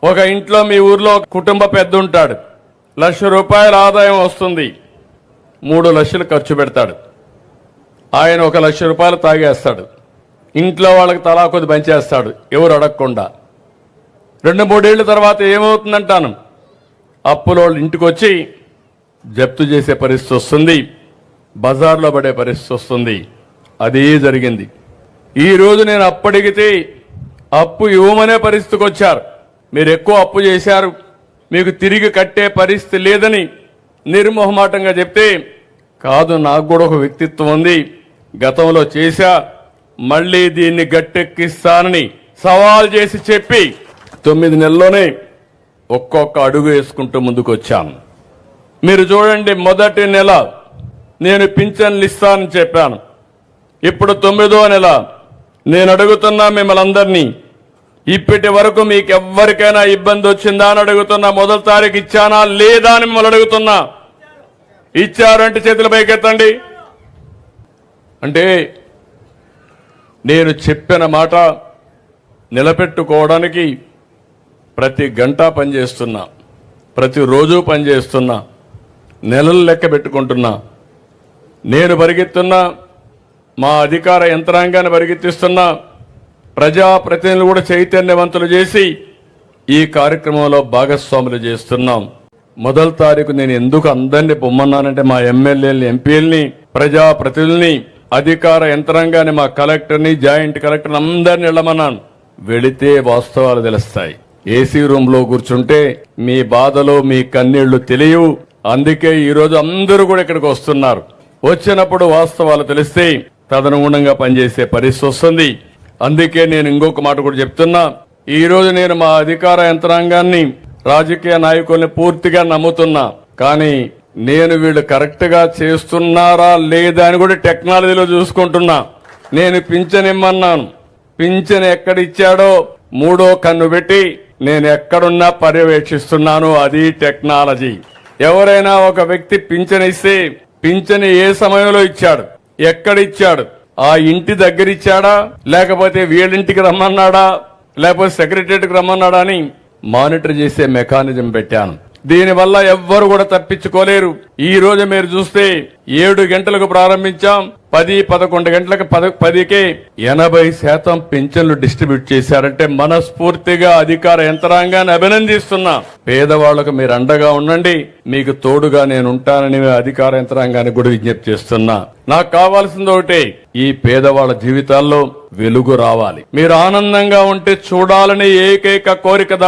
ఒక ఇంట్లో మీ ఊర్లో కుటుంబ పెద్ద ఉంటాడు, 1,00,000 రూపాయల ఆదాయం వస్తుంది, 3 లక్షలు ఖర్చు పెడతాడు. ఆయన 1,00,000 రూపాయలు తాగేస్తాడు, ఇంట్లో వాళ్ళకి తలా కొద్ది పంచేస్తాడు ఎవరు అడగకుండా. 2-3 ఏళ్ల తర్వాత ఏమవుతుందంటాను, అప్పులోళ్ళు ఇంటికి వచ్చి జప్తు చేసే పరిస్థితి వస్తుంది, బజార్లో పడే పరిస్థితి వస్తుంది. అదే జరిగింది. ఈరోజు నేను అప్పడిగితే అప్పు ఇవ్వమనే పరిస్థితికి వచ్చారు. మీరు ఎక్కువ అప్పు చేశారు, మీకు తిరిగి కట్టే పరిస్థితి లేదని నిర్మోహమాటంగా చెప్తే, కాదు నాకు కూడా ఒక వ్యక్తిత్వం ఉంది, గతంలో చేశా, మళ్లీ దీన్ని గట్టెక్కిస్తానని సవాల్ చేసి చెప్పి 9 నెలల్లోనే ఒక్కొక్క అడుగు వేసుకుంటూ ముందుకు వచ్చాను. మీరు చూడండి, మొదటి నెల నేను పింఛన్లు ఇస్తానని చెప్పాను. ఇప్పుడు 9వ నెల నేను అడుగుతున్నా మిమ్మల్ని అందరినీ, ఇప్పటి వరకు మీకు ఎవరికైనా ఇబ్బంది వచ్చిందా అని అడుగుతున్నా. మొదటి తారీఖు ఇచ్చానా లేదా అని మిమ్మల్ని అడుగుతున్నా. ఇచ్చారంటే చేతులు పైకెత్తండి. అంటే నేను చెప్పిన మాట నిలబెట్టుకోవడానికి ప్రతి గంట పనిచేస్తున్నా, ప్రతిరోజు పనిచేస్తున్నా, నెలలు లెక్క పెట్టుకుంటున్నా. నేను పరిగెత్తున్నా, మా అధికార యంత్రాంగాన్ని పరిగెత్తిస్తున్నా, ప్రజాప్రతినిధులు కూడా చైతన్యవంతులు చేసి ఈ కార్యక్రమంలో భాగస్వాములు చేస్తున్నాం. మొదటి తారీఖు నేను ఎందుకు అందరినీ పొమ్మన్నానంటే, మా ఎమ్మెల్యేలని, ఎంపీలని, ప్రజాప్రతినిధుల్ని, అధికార యంత్రాంగాన్ని, మా కలెక్టర్ని, జాయింట్ కలెక్టర్ని అందరిని వెళ్ళమన్నాను. వెళితే వాస్తవాలు తెలుస్తాయి. ఏసీ రూమ్ లో కూర్చుంటే మీ బాధలు, మీ కన్నీళ్లు తెలియవు. అందుకే ఈరోజు అందరూ కూడా ఇక్కడికి వస్తున్నారు. వచ్చినప్పుడు వాస్తవాలు తెలిస్తే తదనుగుణంగా పనిచేసే పరిస్థితి వస్తుంది. అందుకే నేను ఇంకొక మాట కూడా చెప్తున్నా. ఈ రోజు నేను మా అధికార యంత్రాంగాన్ని, రాజకీయ నాయకుల్ని పూర్తిగా నమ్ముతున్నా. కానీ నేను వీళ్ళు కరెక్ట్ గా చేస్తున్నారా లేదా అని కూడా టెక్నాలజీలో చూసుకుంటున్నా. నేను పింఛన్ ఇమ్మన్నాను, పింఛన్ ఎక్కడిచ్చాడో 3వ కన్ను పెట్టి నేను ఎక్కడున్నా పర్యవేక్షిస్తున్నాను. అది టెక్నాలజీ. ఎవరైనా ఒక వ్యక్తి పింఛన్ ఇస్తే పింఛన్ ఏ సమయంలో ఇచ్చాడు, ఎక్కడిచ్చాడు, ఆ ఇంటి దగ్గర ఇచ్చాడా, లేకపోతే వీళ్ళింటికి రమ్మన్నాడా, లేకపోతే సెక్రటరియట్కి రమ్మన్నాడా అని మానిటర్ చేసే మెకానిజం పెట్టాను. దీనివల్ల ఎవ్వరు కూడా తప్పించుకోలేరు. ఈ రోజు మీరు చూస్తే 7 గంటలకు ప్రారంభించాం, 10-11 గంటలకు 10కే 80% పింఛన్లు డిస్ట్రిబ్యూట్ చేశారంటే మనస్ఫూర్తిగా అధికార యంత్రాంగాన్ని అభినందిస్తున్నా. పేదవాళ్లకు మీరు అండగా ఉండండి, మీకు తోడుగా నేను ఉంటానని అధికార యంత్రాంగాన్ని కూడా విజ్ఞప్తి చేస్తున్నా. నాకు కావాల్సింది ఒకటే, ఈ పేదవాళ్ల జీవితాల్లో వెలుగు రావాలి. మీరు ఆనందంగా ఉంటే చూడాలని ఏకైక కోరిక